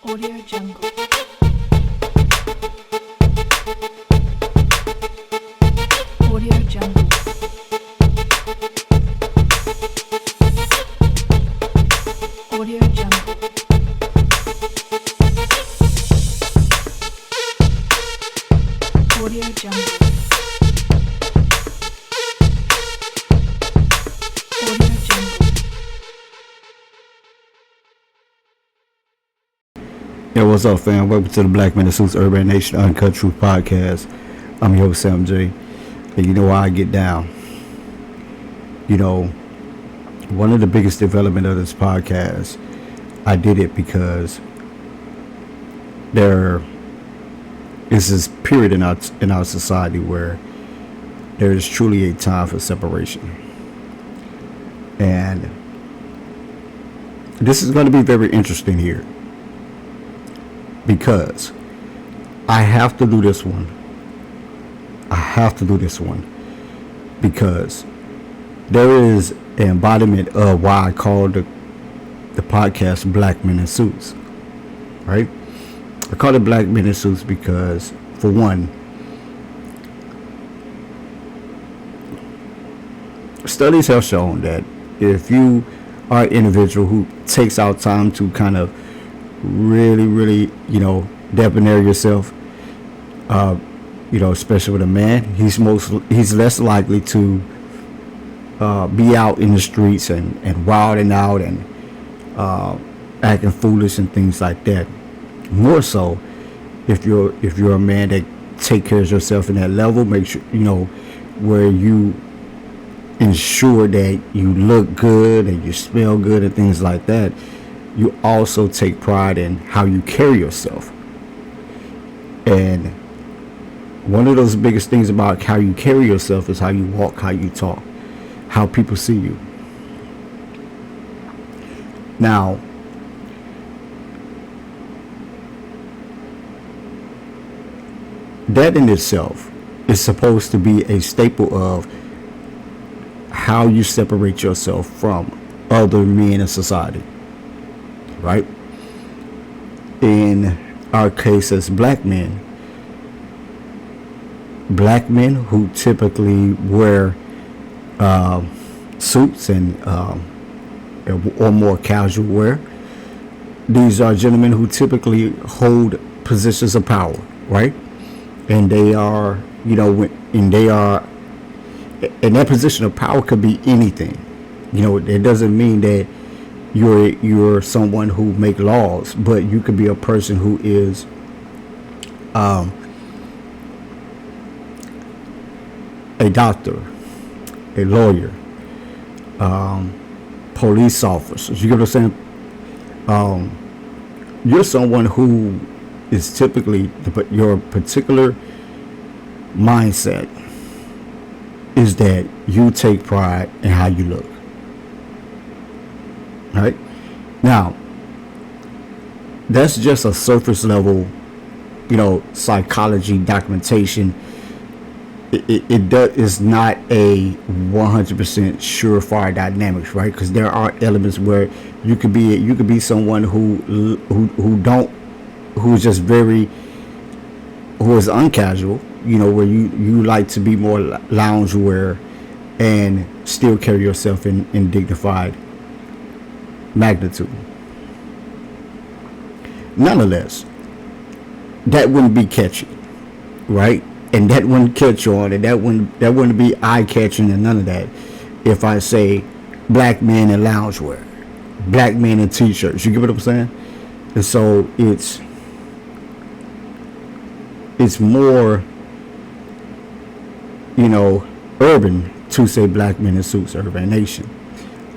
Audio Jungle. Audio Jungle. Audio Jungle. Audio Jungle. Audio Jungle. Yo, what's up, fam? Welcome to the BLKMENINSUITSURBANENATION Uncut Truth Podcast. I'm your host, Sam J. And you know why I get down. You know, one of the biggest development of this podcast, I did it because there is this period in our society where there is truly a time for separation. And this is going to be very interesting here, because I have to do this one. Because there is an embodiment of why I call the podcast Black Men in Suits. Right? I call it Black Men in Suits because, for one, studies have shown that if you are an individual who takes out time to kind of really, debonair yourself, especially with a man, he's less likely to be out in the streets and wilding out and acting foolish and things like that. More so, if you're a man that take care of yourself in that level, make sure where you ensure that you look good and you smell good and things like that. You also take pride in how you carry yourself. And one of those biggest things about how you carry yourself is how you walk, how you talk, how people see you. Now, that in itself is supposed to be a staple of how you separate yourself from other men in society. Right? In our case as black men who typically wear suits and or more casual wear, these are gentlemen who typically hold positions of power, right? And they are, and that position of power could be anything. It doesn't mean that you're someone who make laws, but you could be a person who is a doctor, a lawyer, police officers. You get what I'm saying? You're someone who is typically your particular mindset is that you take pride in how you look. Right? Now, that's just a surface level, psychology documentation. It is not a 100% surefire dynamics, right? Because there are elements where you could be someone who is just who is uncasual, where you like to be more loungewear and still carry yourself in dignified magnitude. Nonetheless, that wouldn't be catchy, right? And that wouldn't catch on, and that wouldn't be eye-catching and none of that if I say black men in loungewear, black men in t-shirts. You get what I'm saying? And so it's more urban to say black men in suits, urban nation,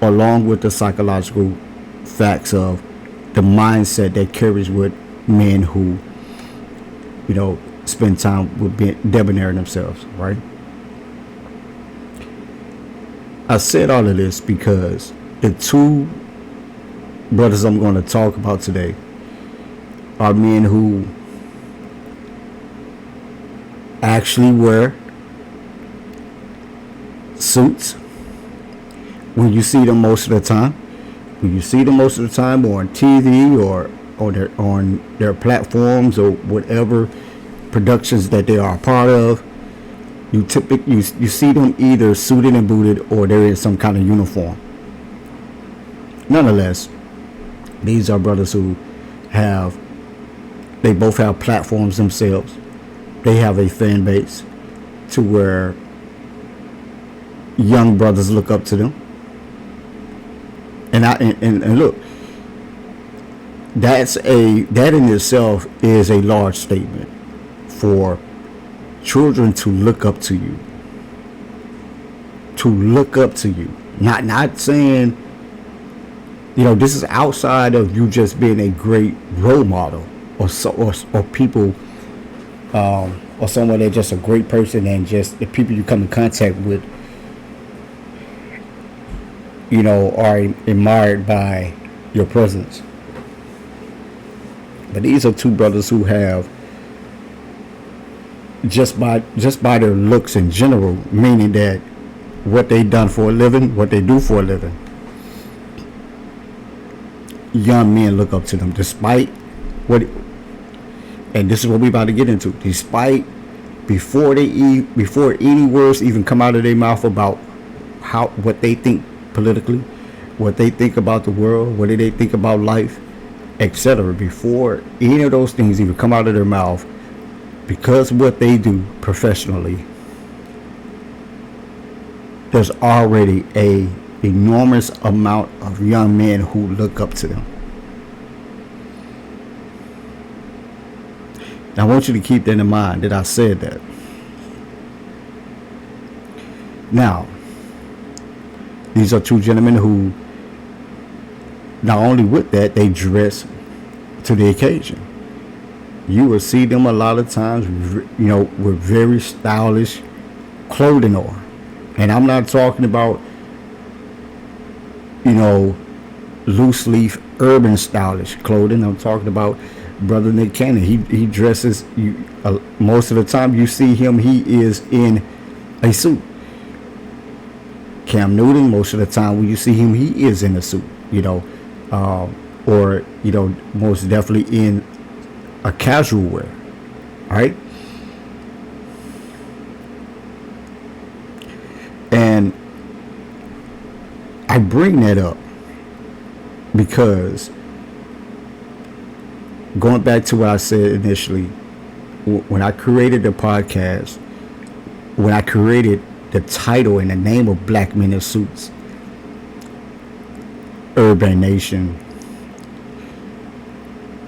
along with the psychological facts of the mindset that carries with men who, spend time with debonair themselves, right? I said all of this because the two brothers I'm going to talk about today are men who actually wear suits when you see them most of the time, or on TV or on their platforms or whatever productions that they are a part of. You see them either suited and booted or they're in some kind of uniform. Nonetheless, these are brothers who they both have platforms themselves. They have a fan base to where young brothers look up to them. And look, that in itself is a large statement for children to look up to you. To look up to you. Not saying, this is outside of you just being a great role model or people or someone that's just a great person, and just the people you come in contact with are admired by your presence. But these are two brothers who have, just by their looks in general, meaning that what they done for a living, what they do for a living, young men look up to them, despite and this is what we about to get into, despite before any words even come out of their mouth about what they think politically, what they think about the world, what do they think about life, etc. Before any of those things even come out of their mouth, because what they do professionally, there's already a enormous amount of young men who look up to them. Now, I want you to keep that in mind that I said that. Now, these are two gentlemen who, not only with that, they dress to the occasion. You will see them a lot of times, with very stylish clothing on. And I'm not talking about, loose leaf urban stylish clothing. I'm talking about Brother Nick Cannon. He dresses, most of the time you see him, he is in a suit. Cam Newton, most of the time when you see him, he is in a suit, or most definitely in a casual wear, right? And I bring that up because, going back to what I said initially, when I created the podcast, when I created the title and the name of Black Men in Suits, Urban Nation,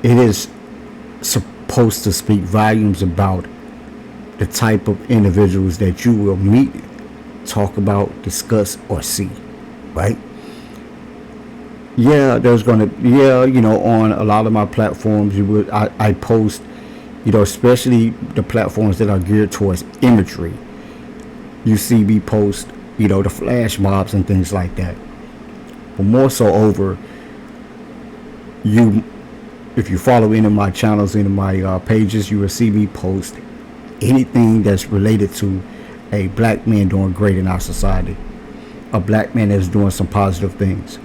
it is supposed to speak volumes about the type of individuals that you will meet, talk about, discuss, or see, right? There's gonna, on a lot of my platforms, I post, especially the platforms that are geared towards imagery. You see me post, the flash mobs and things like that. But more so over, if you follow any of my channels, any of my pages, you will see me post anything that's related to a black man doing great in our society, a black man that's doing some positive things.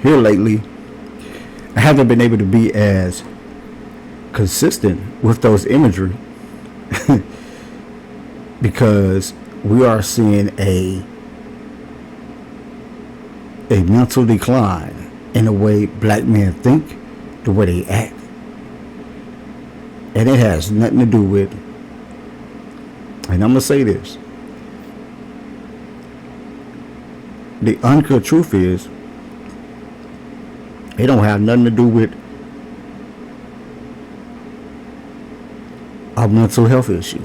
Here lately, I haven't been able to be as consistent with those imagery because we are seeing a mental decline in the way black men think, the way they act. And it has nothing to do with, and I'm going to say this, the uncut truth is, it don't have nothing to do with a mental health issue.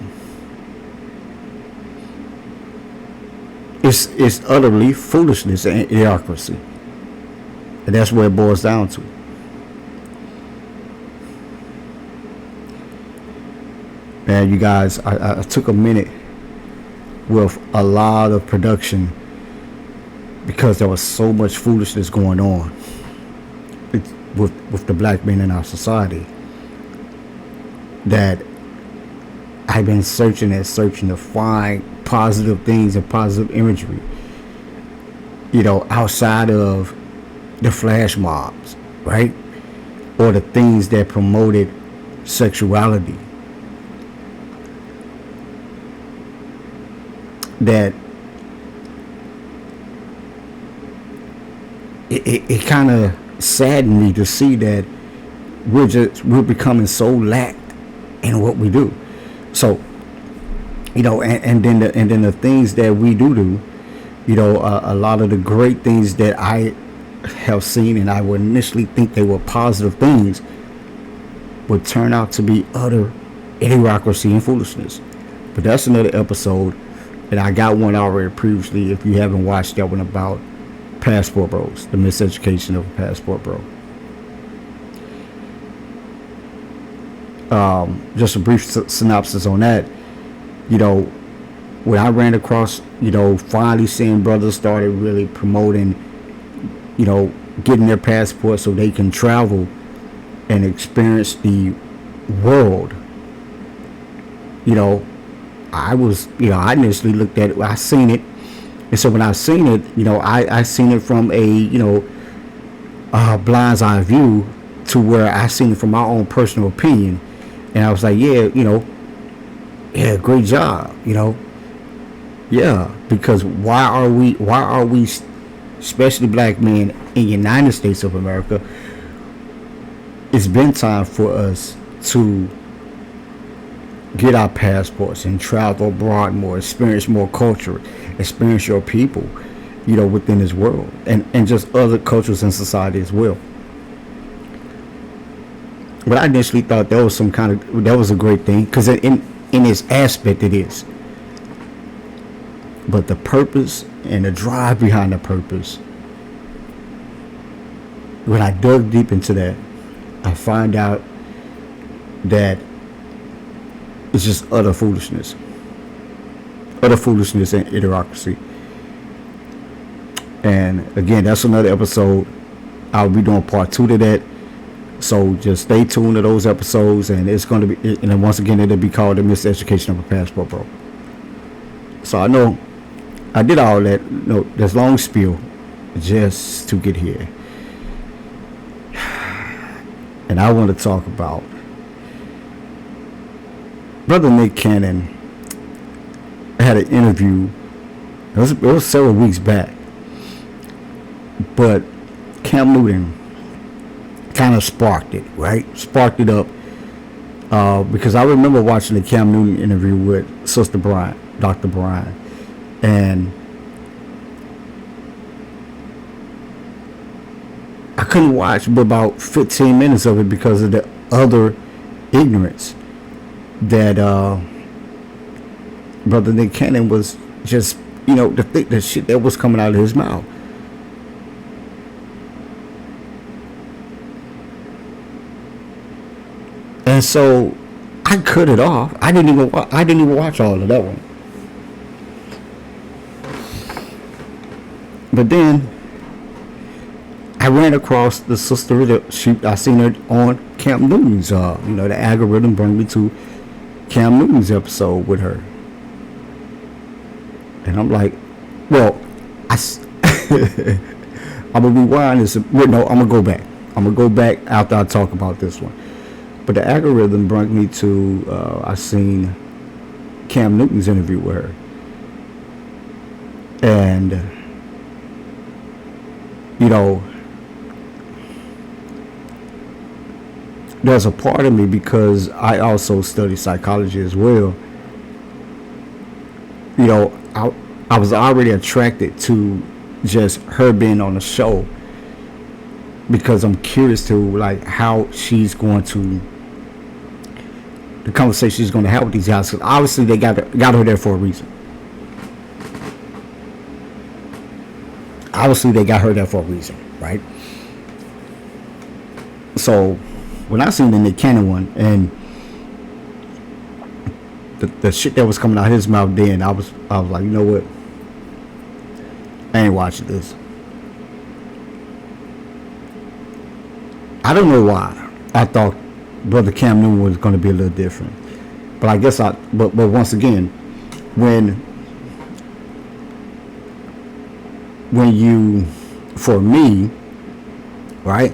It's utterly foolishness and idiocracy. And that's where it boils down to. And you guys, I took a minute with a lot of production because there was so much foolishness going on with the black men in our society that I've been searching to find positive things and positive imagery. outside of the flash mobs, right? Or the things that promoted sexuality, that it kind of saddened me to see that we're becoming so lacked in what we do. So, and then the things that we do, a lot of the great things that I have seen, and I would initially think they were positive things, would turn out to be utter idiocracy and foolishness. But that's another episode, and I got one already previously. If you haven't watched that one, about passport bros, the miseducation of a passport bro. Just a brief synopsis on that. When I ran across, finally seeing brothers started really promoting, getting their passports so they can travel and experience the world. I initially looked at it, I seen it, and so when I seen it, I seen it from a, blind's eye view, to where I seen it from my own personal opinion, and I was like, yeah, great job, yeah, because why are we, especially black men in the United States of America, it's been time for us to get our passports and travel abroad more, experience more culture, experience your people, within this world, and just other cultures and society as well. But I initially thought that was a great thing, because in its aspect it is. But the purpose and the drive behind the purpose, when I dug deep into that, I find out that it's just utter foolishness and idiocracy. And again, that's another episode. I'll be doing part 2 to that, so just stay tuned to those episodes, and it's going to be, and then once again, it'll be called the miseducation of a passport bro. So I know I did all that, this long spiel just to get here. And I want to talk about Brother Nick Cannon. Had an interview. It was several weeks back, but Cam Newton kind of sparked it, right? Sparked it up, because I remember watching the Cam Newton interview with Sister Bryant, Dr. Bryant, and I couldn't watch but about 15 minutes of it because of the other ignorance that Brother Nick Cannon was just, the shit that was coming out of his mouth. And so I cut it off. I didn't even watch all of that one. But then I ran across the sister that I seen her on Cam Newton's. The algorithm brought me to Cam Newton's episode with her, and I'm like, well, I'm gonna rewind this. Wait, no, I'm gonna go back after I talk about this one. But the algorithm brought me to I seen Cam Newton's interview with her, and there's a part of me, because I also study psychology as well. I was already attracted to just her being on the show, because I'm curious to like how she's going to, the conversation she's going to have with these guys. Because obviously they got her there for a reason. Right? So when I seen the Nick Cannon one and the shit that was coming out of his mouth, then I was like, you know what? I ain't watching this. I don't know why I thought Brother Cam Newton was going to be a little different, but I guess but once again, when when you, for me, right,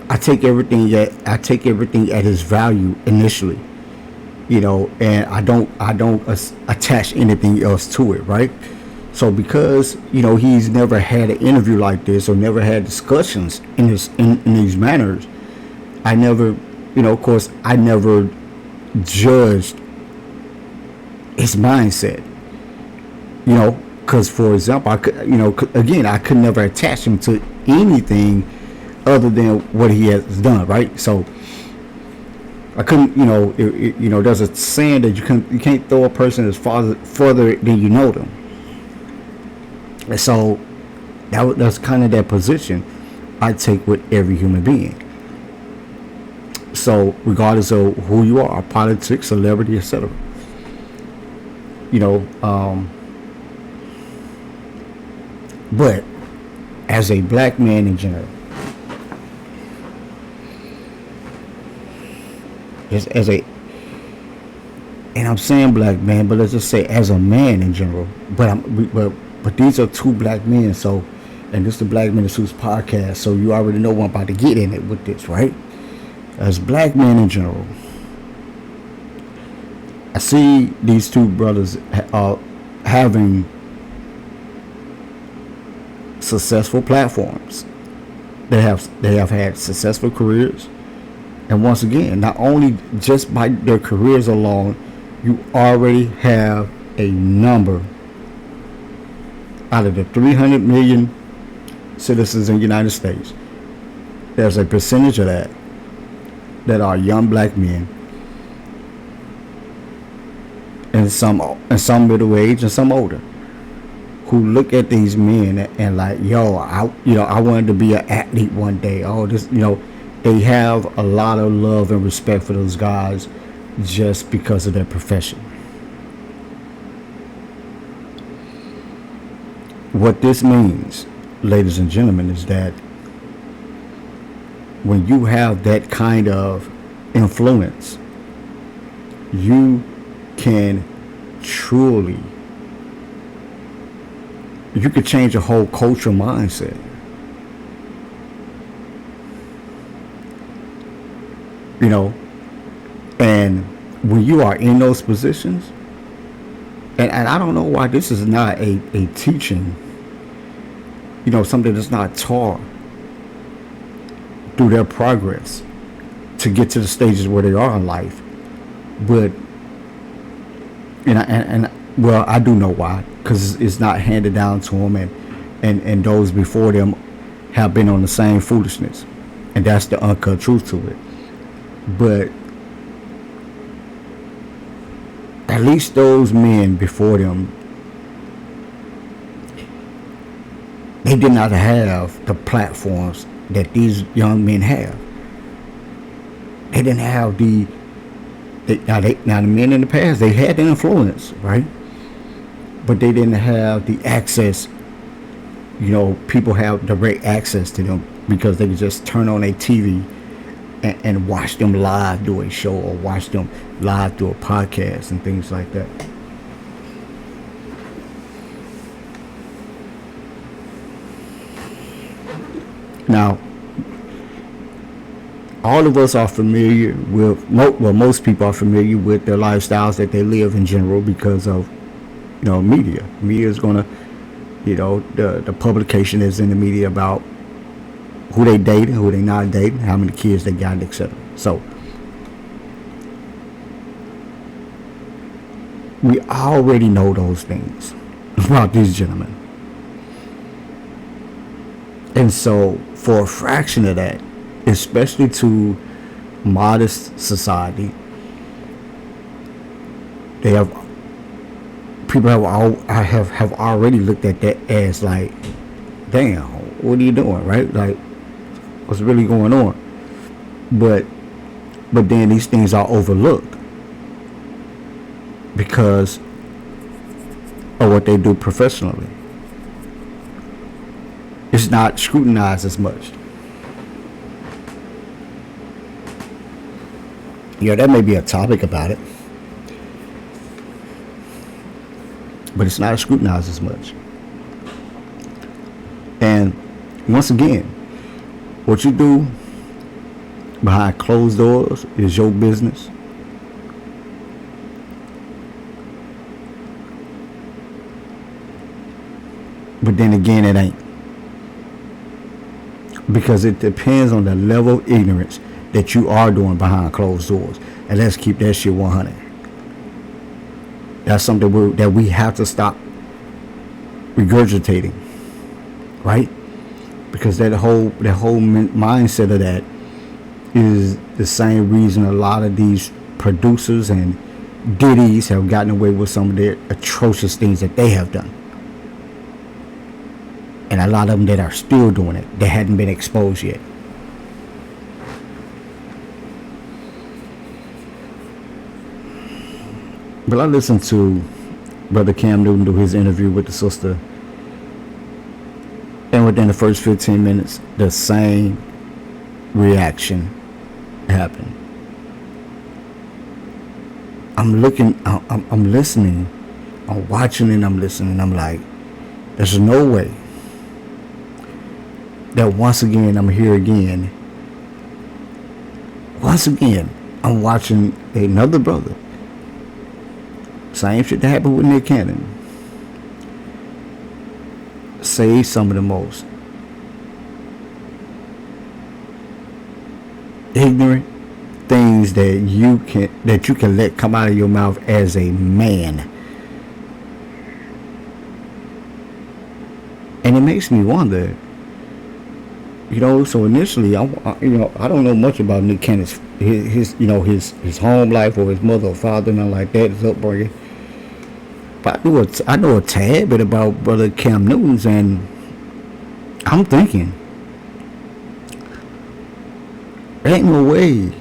I take everything at its value initially, and I don't attach anything else to it, right? So because he's never had an interview like this or never had discussions in these manners, I never, of course, I never judged his mindset, because for example, I could, again, I could never attach him to anything other than what he has done, right? So I couldn't, there's a saying that you can't throw a person as further than you know them. And so that's kind of that position I take with every human being. So regardless of who you are, politics, celebrity, etc. You know, but as a black man in general, just as a, and I'm saying black man, but let's just say as a man in general. But these are two black men, so, and this is the Black Men in Suits podcast, so you already know I'm about to get in it with this, right? As black men in general, I see these two brothers having successful platforms. They have had successful careers, and once again, not only just by their careers alone, you already have a number out of the 300 million citizens in the United States. There's a percentage of that are young black men, and some middle age and some older, who look at these men and like, I wanted to be an athlete one day. Oh, this, they have a lot of love and respect for those guys just because of their profession. What this means, ladies and gentlemen, is that when you have that kind of influence, you can truly, you could change a whole cultural mindset. And when you are in those positions, and I don't know why this is not a teaching, something that's not taught through their progress to get to the stages where they are in life. But, well, I do know why, because it's not handed down to them, and those before them have been on the same foolishness, and that's the uncut truth to it. But at least those men before them, they did not have the platforms that these young men have. They didn't have the men in the past, they had the influence, right? But they didn't have the access. People have direct access to them because they could just turn on a TV and watch them live do a show, or watch them live do a podcast and things like that. Now, all of us are familiar with, most people are familiar with their lifestyles that they live in general because of, media. Media is going to, the publication is in the media about who they dating, who they not dating, how many kids they got, etc. So we already know those things about these gentlemen. And so for a fraction of that, especially to modest society, people have already looked at that as like, damn, what are you doing, right? Like, what's really going on? But then these things are overlooked because of what they do professionally. It's not scrutinized as much. That may be a topic about it. but it's not scrutinized as much. And once again, what you do behind closed doors is your business. But then again, it ain't. Because it depends on the level of ignorance that you are doing behind closed doors. And let's keep that shit 100. That's something that we have to stop regurgitating, right? Because that whole mindset of that is the same reason a lot of these producers and ditties have gotten away with some of their atrocious things that they have done. And a lot of them that are still doing it, that hadn't been exposed yet. But I listened to Brother Cam Newton do his interview with the sister, and within the first 15 minutes, the same reaction happened. I'm listening, I'm watching and I'm listening. I'm like, there's no way that once again I'm here again. Once again, I'm watching another brother. Same shit that happened with Nick Cannon. Say some of the most ignorant things that you can let come out of your mouth as a man. And it makes me wonder, so initially, I don't know much about Nick Cannon's his home life or his mother or father, nothing like that, his upbringing. But I know a tad bit about Brother Cam Newton's, and I'm thinking, there ain't no way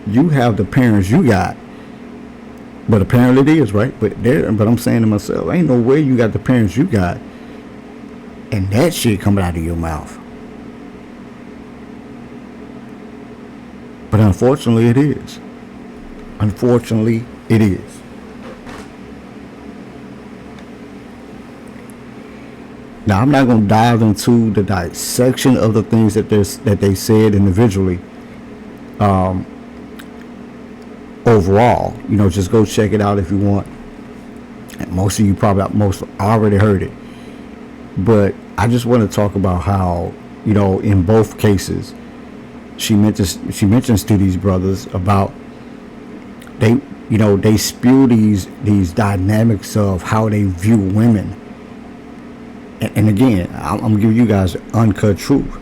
you have the parents you got. But apparently it is, right? But I'm saying to myself, ain't no way you got the parents you got, and that shit coming out of your mouth. But unfortunately it is. Unfortunately it is. Now, I'm not going to dive into the dissection of the things that they said individually. Overall, just go check it out if you want. And most of you most already heard it. But I just want to talk about how, in both cases, she mentions to these brothers about they spew these dynamics of how they view women. And again, I'm giving you guys the uncut truth.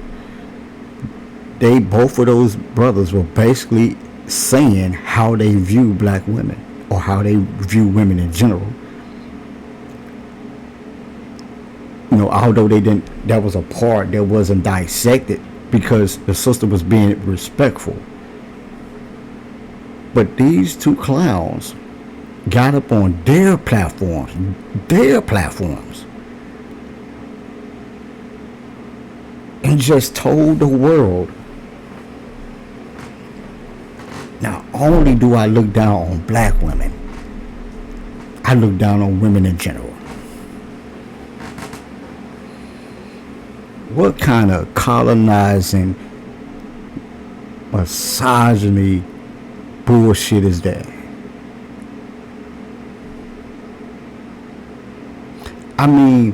Both of those brothers were basically saying how they view black women, or how they view women in general. Although that was a part that wasn't dissected because the sister was being respectful. But these two clowns got up on their platforms, and just told the world, not only do I look down on black women, I look down on women in general. What kind of colonizing, misogyny bullshit is that? I mean,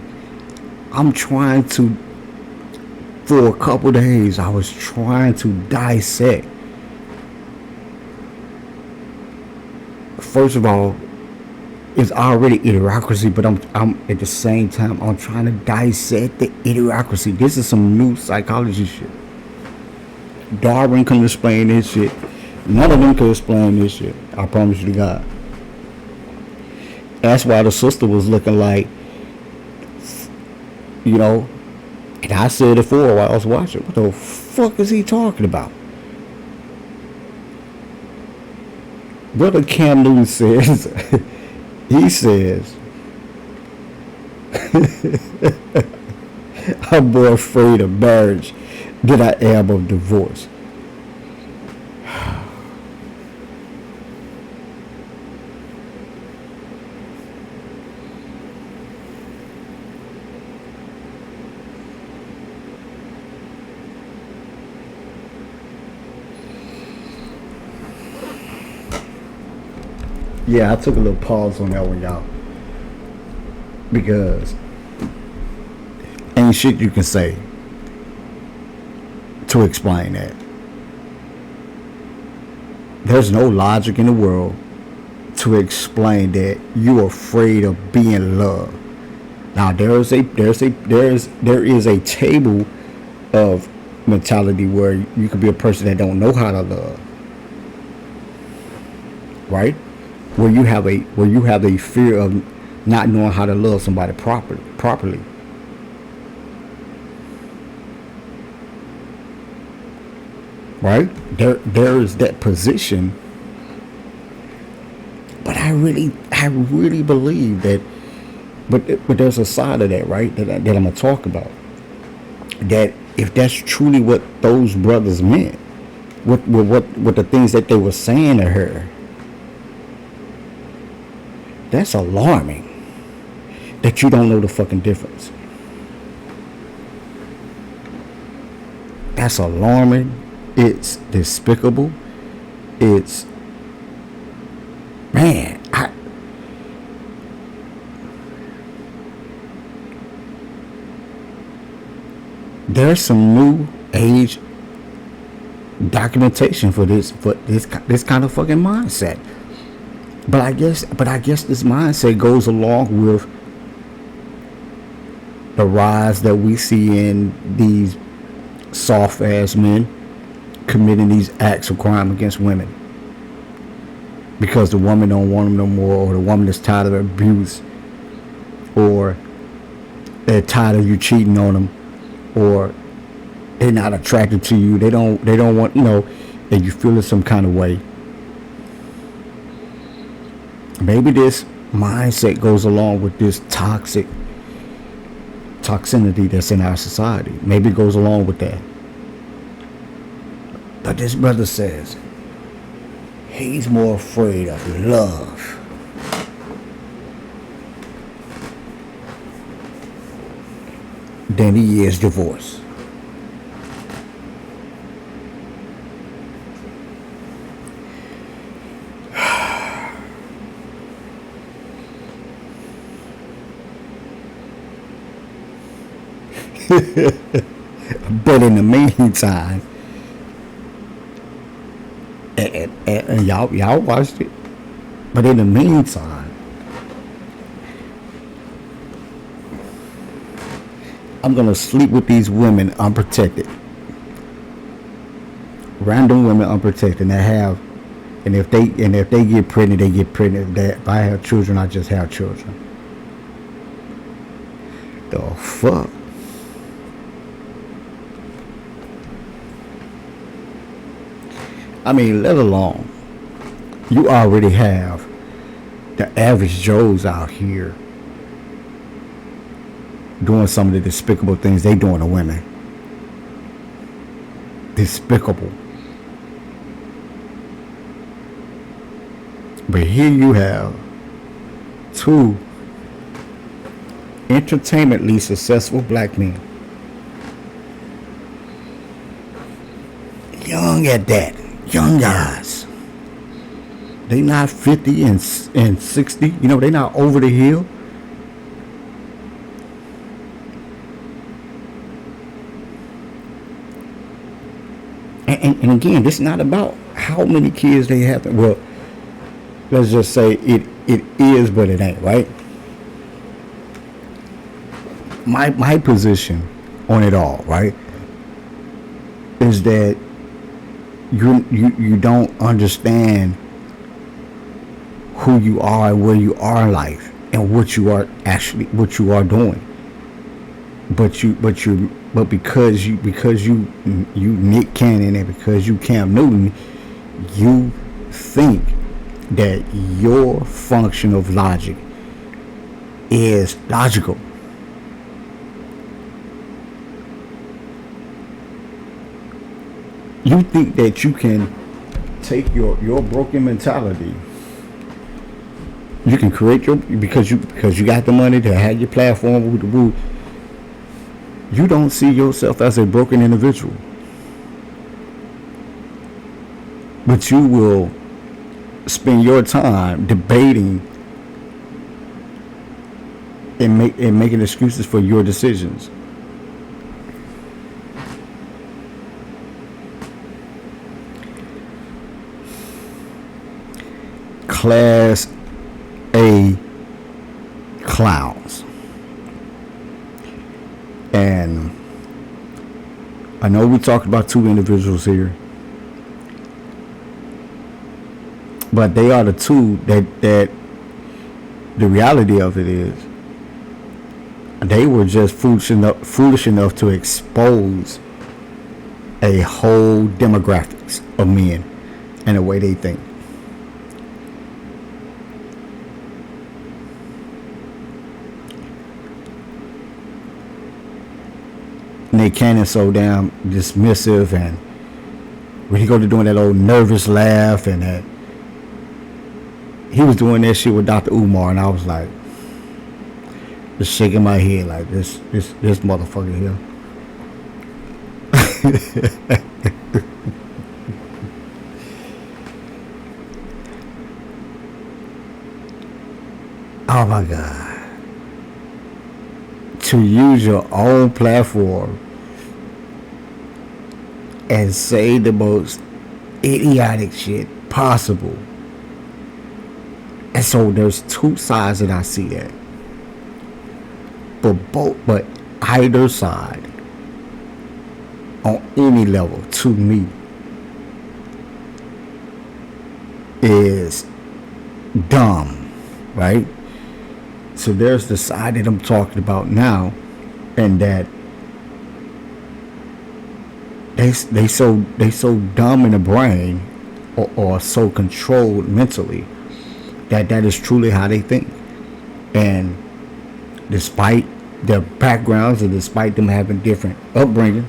for a couple days, I was trying to dissect. First of all, it's already idiocracy, but I'm at the same time, I'm trying to dissect the idiocracy. This is some new psychology shit. Darwin couldn't explain this shit. None of them could explain this shit. I promise you to God. That's why the sister was looking like, and I said it before while I was watching, what the fuck is he talking about? Brother Cam Newton says, he says, I'm more afraid of marriage than I am of divorce. Yeah, I took a little pause on that one, y'all, because ain't shit you can say to explain that. There's no logic in the world to explain that you're afraid of being loved. Now there is a table of mentality where you could be a person that don't know how to love, right? Where you have a fear of not knowing how to love somebody properly. Right? There is that position. But I really believe that, but there's a side of that, right? That I'm gonna talk about. That if that's truly what those brothers meant, what the things that they were saying to her, that's alarming. That you don't know the fucking difference. That's alarming. It's despicable. It's, man, there's some new age documentation for this kind of fucking mindset. But I guess this mindset goes along with the rise that we see in these soft ass men committing these acts of crime against women because the woman don't want them no more, or the woman is tired of abuse, or they're tired of you cheating on them, or they're not attracted to you. They don't want, and you feel some kind of way. Maybe this mindset goes along with this toxicity that's in our society. Maybe it goes along with that. But this brother says he's more afraid of love than he is divorce. But in the meantime, and y'all watched it. But in the meantime, I'm gonna sleep with these women unprotected, random women unprotected that have, and if they get pregnant, they get pregnant. If I have children, I just have children. The fuck. I mean, let alone, you already have the average Joes out here doing some of the despicable things they doing to women. Despicable. But here you have two entertainmentally successful black men. Young at that. Young guys. They not 50 and 60. They not over the hill. And again, this is not about how many kids they have. Well, let's just say it is, but it ain't, right? My position on it all, right, is that you don't understand who you are and where you are in life and what you are doing. But because you Nick Cannon and because you Cam Newton, you think that your function of logic is logical. You think that you can take your broken mentality. You can create because you got the money to have your platform with the woo. You don't see yourself as a broken individual, but you will spend your time debating and making excuses for your decisions. Class A clowns. And I know we talked about two individuals here, but they are the two that the reality of it is they were just foolish enough to expose a whole demographics of men and the way they think. Nick Cannon so damn dismissive, and when he go to doing that old nervous laugh, and that he was doing that shit with Dr. Umar, and I was like, just shaking my head like this motherfucker here. Oh my God. To use your own platform and say the most idiotic shit possible. And so there's two sides that I see that. But either side, on any level, to me, is dumb, right? So there's the side that I'm talking about now, and that they so dumb in the brain, or so controlled mentally, that is truly how they think. And despite their backgrounds and despite them having different upbringings,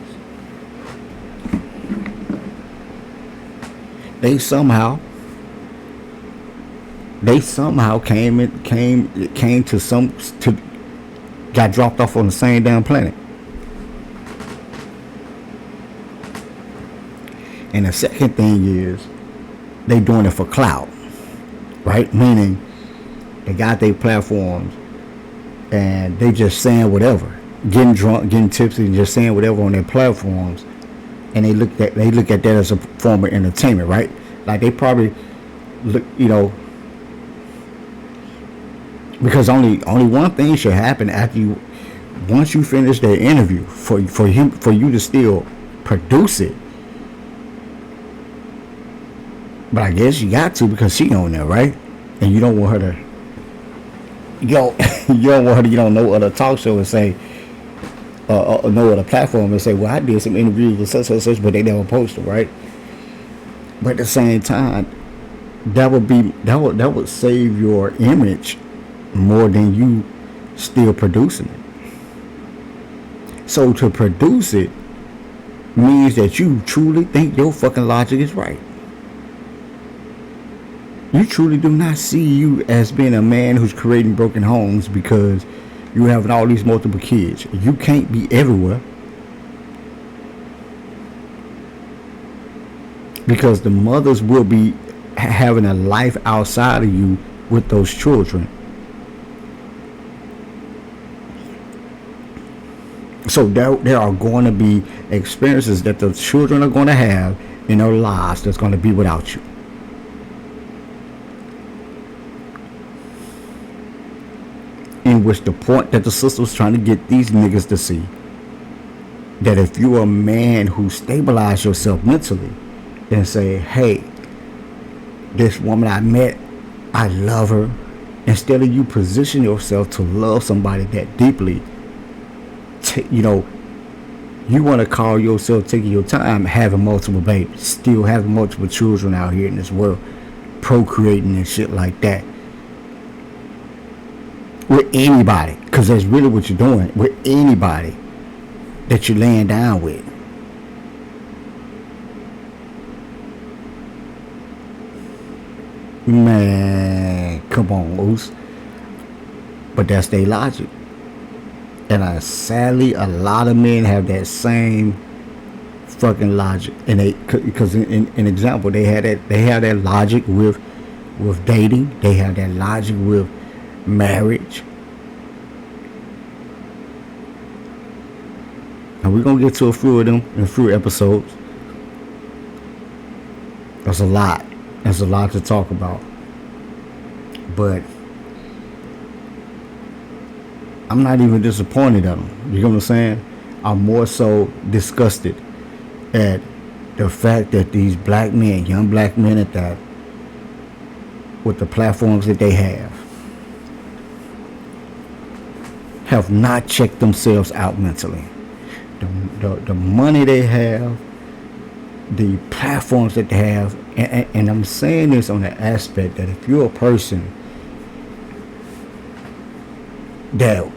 they somehow came to got dropped off on the same damn planet. And the second thing is they doing it for clout, right? Meaning they got their platforms and they just saying whatever, getting drunk, getting tipsy, and just saying whatever on their platforms, and they look at that as a form of entertainment, right? Like they probably look, because only one thing should happen after once you finish their interview, for you to still produce it. But I guess you got to, because she on there, right? And you don't want her to, you don't want her to get on no other talk show and say, no other platform and say, well, I did some interviews with such, but they never post them, right? But at the same time, that would save your image more than you still producing it. So to produce it means that you truly think your fucking logic is right. You truly do not see you as being a man who's creating broken homes because you having all these multiple kids. You can't be everywhere, because the mothers will be having a life outside of you with those children. So there are going to be experiences that the children are going to have in their lives that's going to be without you. In which the point that the sister was trying to get these niggas to see, that if you're a man who stabilize yourself mentally and say, hey, this woman I met, I love her, instead of you position yourself to love somebody that deeply, you want to call yourself taking your time, having multiple babies, still having multiple children out here in this world, procreating and shit like that with anybody, because that's really what you're doing, with anybody that you're laying down with. Man, come on, Moose. But that's their logic. And sadly, a lot of men have that same fucking logic. And because in example, they have that logic with with dating. They have that logic with marriage. And we're going to get to a few of them in a few episodes. There's a lot. There's a lot to talk about. But I'm not even disappointed at them. You know what I'm saying? I'm more so disgusted at the fact that these black men, young black men at that, with the platforms that they have not checked themselves out mentally. The money they have, the platforms that they have, and I'm saying this on the aspect that if you're a person that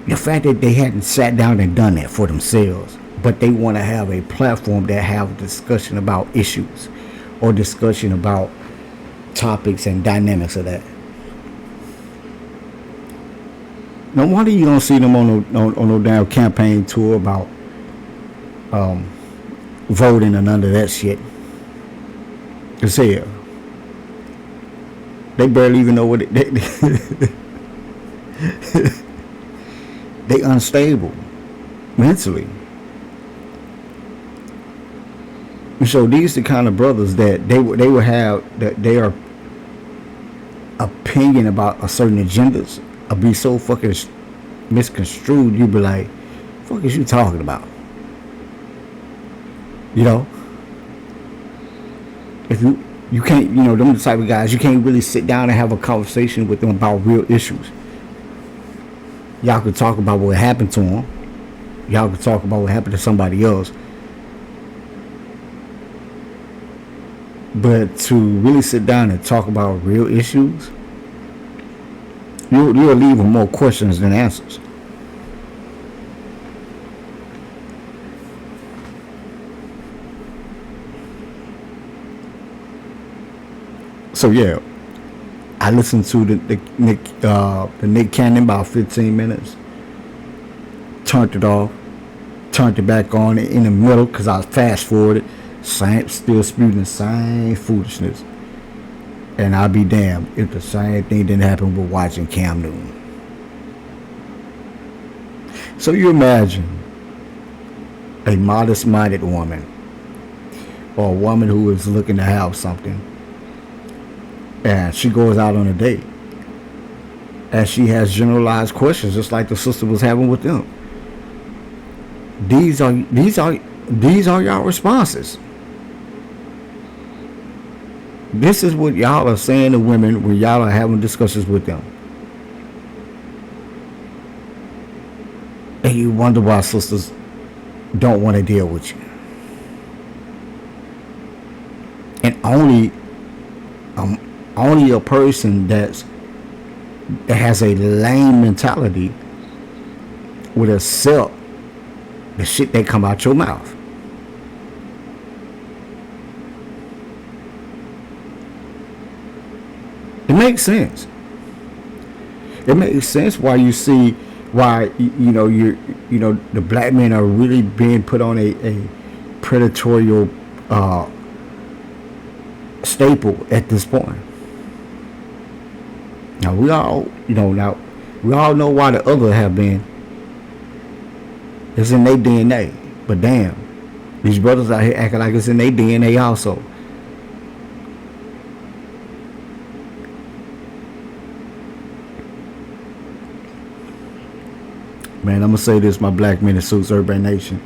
the fact that they hadn't sat down and done that for themselves, but they want to have a platform that have a discussion about issues or discussion about topics and dynamics of that. No wonder you don't see them on no damn campaign tour about voting and none of that shit. Cause hell, they barely even know what they unstable mentally. And so these the kind of brothers that they would have, that their opinion about a certain agendas will be so fucking misconstrued. You be like, "Fuck is you talking about?" You know, if you can't, you know, them the type of guys you can't really sit down and have a conversation with them about real issues. Y'all could talk about what happened to them. Y'all could talk about what happened to somebody else. But to really sit down and talk about real issues, you'll leave with more questions than answers. So yeah, I listened to the Nick Cannon about 15 minutes. Turned it off. Turned it back on in the middle because I fast forwarded. Still spewing the same foolishness. And I'll be damned if the same thing didn't happen with watching Cam Newton. So you imagine a modest-minded woman or a woman who is looking to have something, and she goes out on a date and she has generalized questions just like the sister was having with them. These are y'all responses. This is what y'all are saying to women when y'all are having discussions with them. And you wonder why sisters don't want to deal with you. And only a person that has a lame mentality would accept the shit that come out your mouth. It makes sense. It makes sense why you see why the black men are really being put on a predatorial staple at this point. Now we all know why the other have been. It's in their DNA. But damn, these brothers out here acting like it's in their DNA also. Man, I'm gonna say this, my black men in suits, urban nation,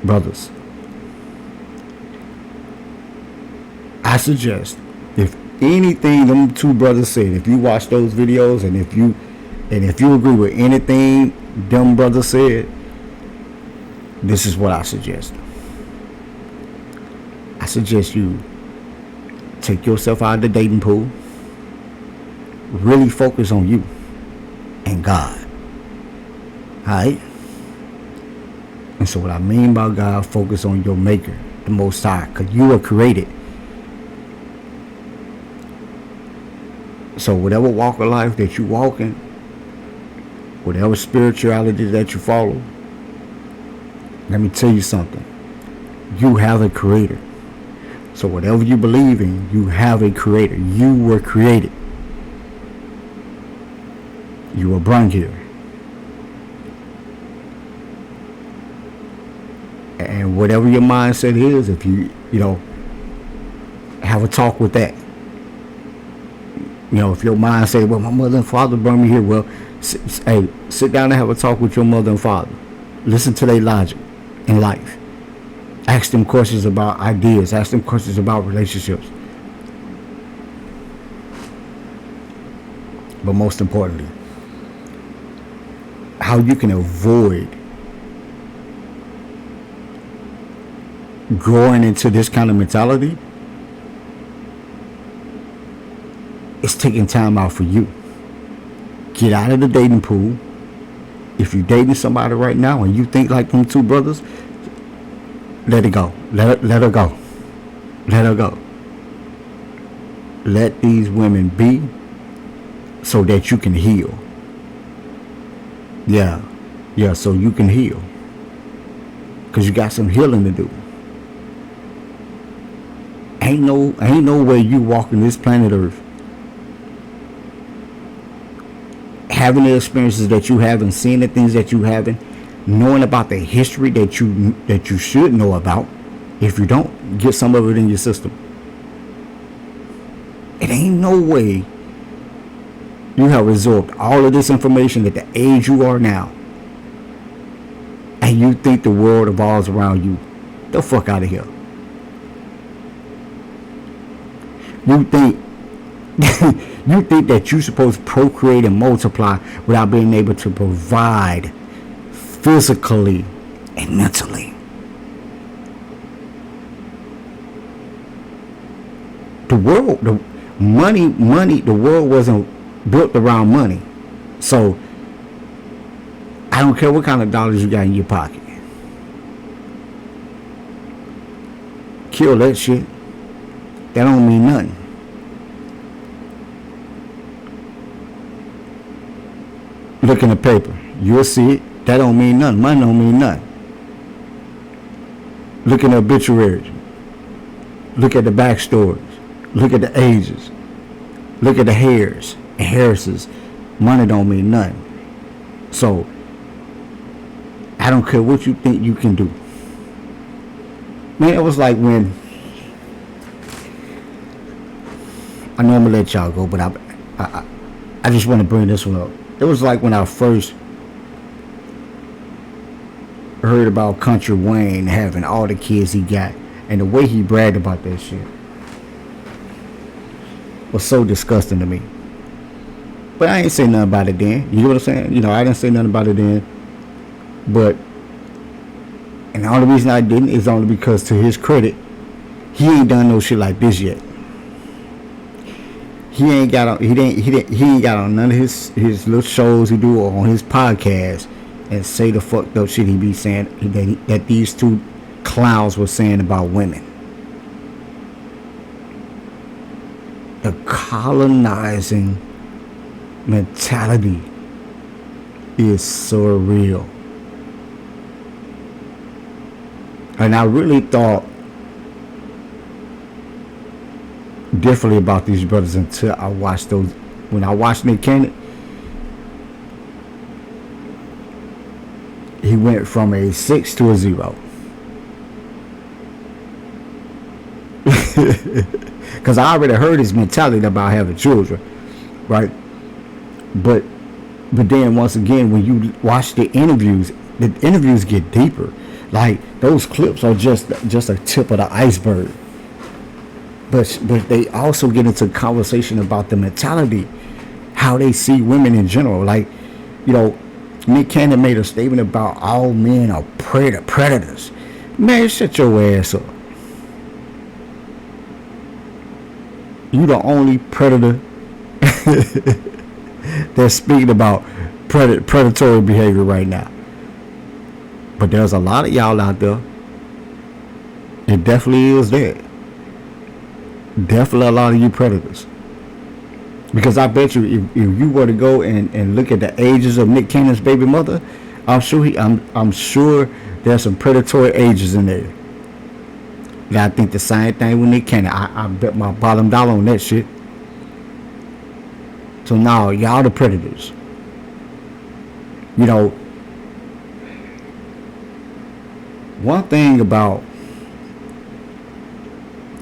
brothers. I suggest, if anything them two brothers said, if you watch those videos and if you agree with anything them brothers said, this is what I suggest. I suggest you take yourself out of the dating pool, really focus on you and God. Alright? And so what I mean by God, focus on your maker, the Most High, because you were created. So whatever walk of life that you walk in, whatever spirituality that you follow, let me tell you something. You have a creator. So whatever you believe in, you have a creator. You were created. You were born here. And whatever your mindset is, if you have a talk with that. If your mind say, well, my mother and father brought me here, well, sit down and have a talk with your mother and father. Listen to their logic in life. Ask them questions about ideas. Ask them questions about relationships. But most importantly, how you can avoid growing into this kind of mentality is taking time out for you. Get out of the dating pool. If you're dating somebody right now and you think like them two brothers, let it go. Let her go. Let her go. Let these women be so that you can heal. Yeah, so you can heal. Because you got some healing to do. Ain't no way you walking this planet Earth having the experiences that you have and seeing the things that you haven't, knowing about the history that you should know about. If you don't, get some of it in your system. It ain't no way you have absorbed all of this information at the age you are now, and you think the world revolves around you. The fuck out of here. You think that you're supposed to procreate and multiply without being able to provide physically and mentally. The world wasn't built around money. So I don't care what kind of dollars you got in your pocket. Kill that shit. That don't mean nothing. Look in the paper. You'll see it. That don't mean nothing. Money don't mean nothing. Look in the obituaries. Look at the backstories. Look at the ages. Look at the hairs and Harris's. Money don't mean nothing. So I don't care what you think you can do. Man, it was like when I know I'm gonna let y'all go, but I just want to bring this one up. It was like when I first heard about Country Wayne having all the kids he got, and the way he bragged about that shit was so disgusting to me. But I ain't say nothing about it then. You know what I'm saying? I didn't say nothing about it then. But, and the only reason I didn't is only because, to his credit, he ain't done no shit like this yet. He ain't got on none of his little shows he do or on his podcast and say the fucked up shit he be saying that these two clowns were saying about women. The colonizing mentality is so real. And I really thought differently about these brothers until I watched those. When I watched Nick Cannon, he went from a 6 to a 0. Because I already heard his mentality about having children, right? But then once again, when you watch the interviews get deeper. Like, those clips are just a tip of the iceberg. But they also get into conversation about the mentality, how they see women in general. Like, Nick Cannon made a statement about all men are predators. Man, shut your ass up. You the only predator that's speaking about predatory behavior right now. But there's a lot of y'all out there. It definitely is there. Definitely a lot of you predators. Because I bet you, if you were to go and look at the ages of Nick Cannon's baby mother, I'm sure there's some predatory ages in there. And I think the same thing with Nick Cannon. I bet my bottom dollar on that shit. So now y'all the predators. You know, one thing about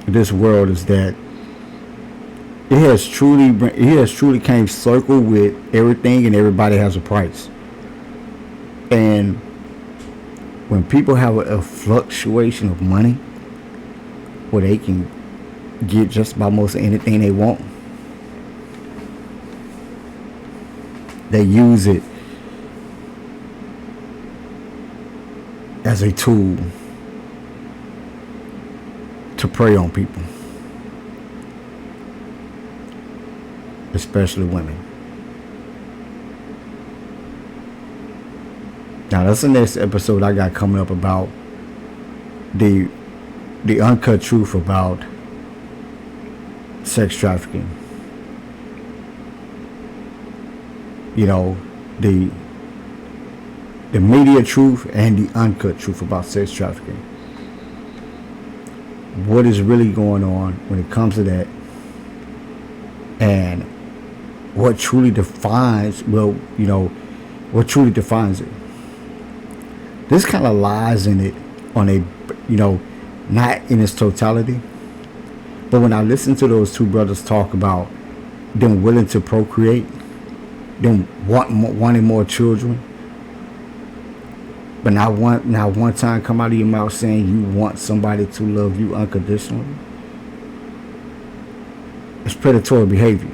this world is that it has truly came circle with everything, and everybody has a price. And when people have a fluctuation of money where they can get just about most anything they want, they use it as a tool to prey on people, especially women. Now that's the next episode I got coming up about the uncut truth about sex trafficking. You know, the media truth and the uncut truth about sex trafficking. What is really going on when it comes to that, and what truly defines, what truly defines it. This kind of lies in it on a, not in its totality. But when I listen to those two brothers talk about them willing to procreate, them wanting more children, but not one time come out of your mouth saying you want somebody to love you unconditionally. It's predatory behavior.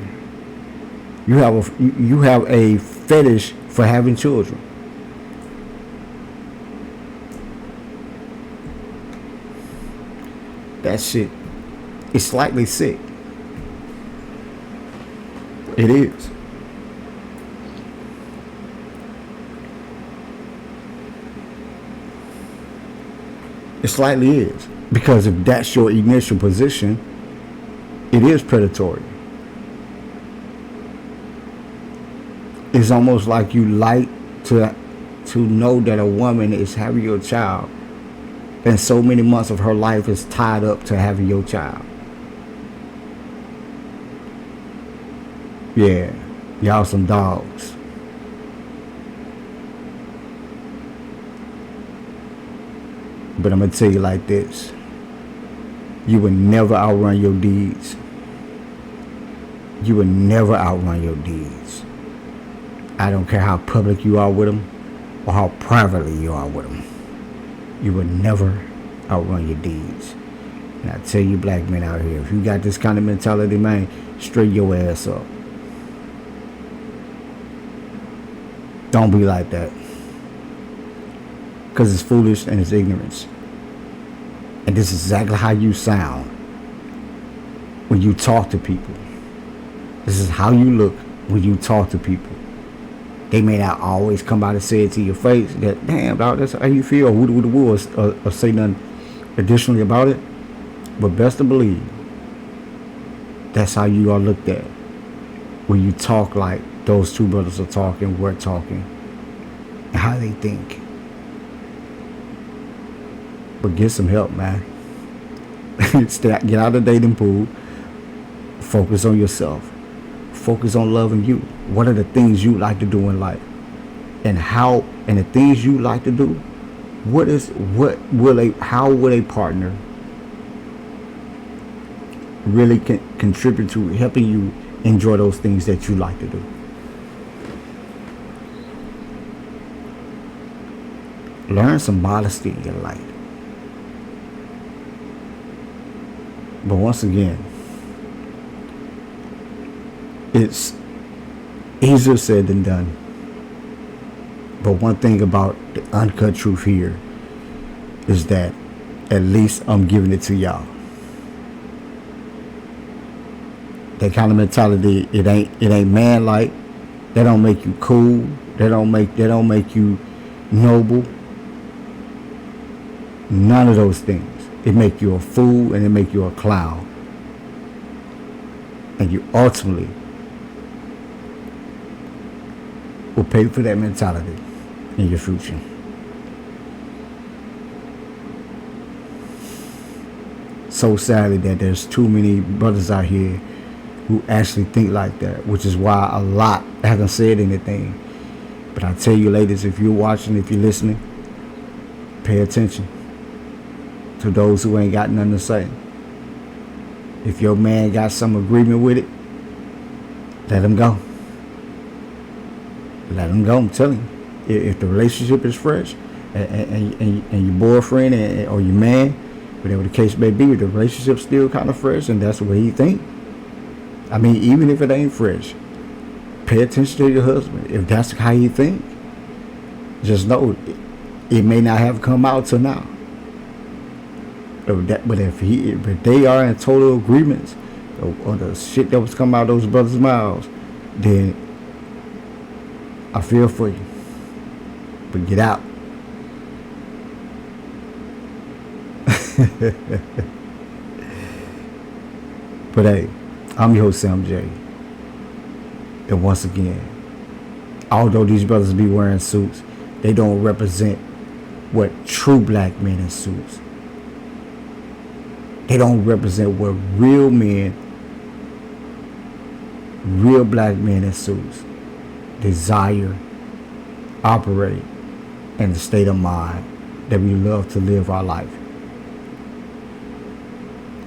You have a fetish for having children. That shit is slightly sick. It is. It slightly is. Because if that's your initial position, it is predatory. It's almost like you like to know that a woman is having your child, and so many months of her life is tied up to having your child. Yeah, y'all some dogs. But I'm going to tell you like this. You will never outrun your deeds. You will never outrun your deeds. I don't care how public you are with them or how privately you are with them. You will never outrun your deeds. And I tell you, black men out here, if you got this kind of mentality, man, straighten your ass up. Don't be like that. Because it's foolish and it's ignorance. And this is exactly how you sound when you talk to people. This is how you look when you talk to people. They may not always come out and say it to your face that, damn, dog, that's how you feel, or say nothing additionally about it. But best to believe, that's how you are looked at when you talk like those two brothers are talking, we're talking, and how they think. But get some help, man. Get out of the dating pool. Focus on yourself. Focus on loving you. What are the things you like to do in life? And the things you like to do, how will a partner really contribute to helping you enjoy those things that you like to do? Learn some modesty in your life. But once again, it's easier said than done. But one thing about the uncut truth here is that at least I'm giving it to y'all. That kind of mentality, it ain't man-like. That don't make you cool. That don't make you noble. None of those things. It make you a fool and it make you a clown. And you ultimately will pay for that mentality in your future. so sadly that there's too many brothers out here who actually think like that, which is why a lot haven't said anything. But I tell you, ladies, if you're watching, if you're listening, pay attention to those who ain't got nothing to say. If your man got some agreement with it, let him go. Let him go. I'm telling you, if the relationship is fresh, and your boyfriend or your man, whatever the case may be, if the relationship's still kind of fresh, and that's the way you think. I mean, even if it ain't fresh, pay attention to your husband. If that's how you think, just know it may not have come out till now. But if they are in total agreements on the shit that was coming out of those brothers' mouths, then I feel for you. But get out. But hey, I'm your host, Sam J. And once again, although these brothers be wearing suits, they don't represent what true black men in suits. They don't represent what real men, real black men in suits desire, operate, and the state of mind that we love to live our life.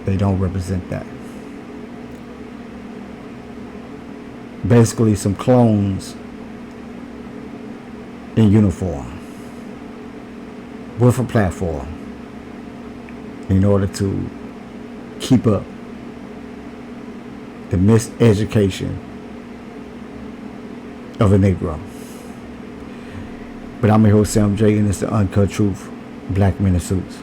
They don't represent that. Basically some clones in uniform with a platform in order to keep up the miseducation of a Negro. But I'm your host, Sam J, and it's the Uncut Truth, Black Men in Suits.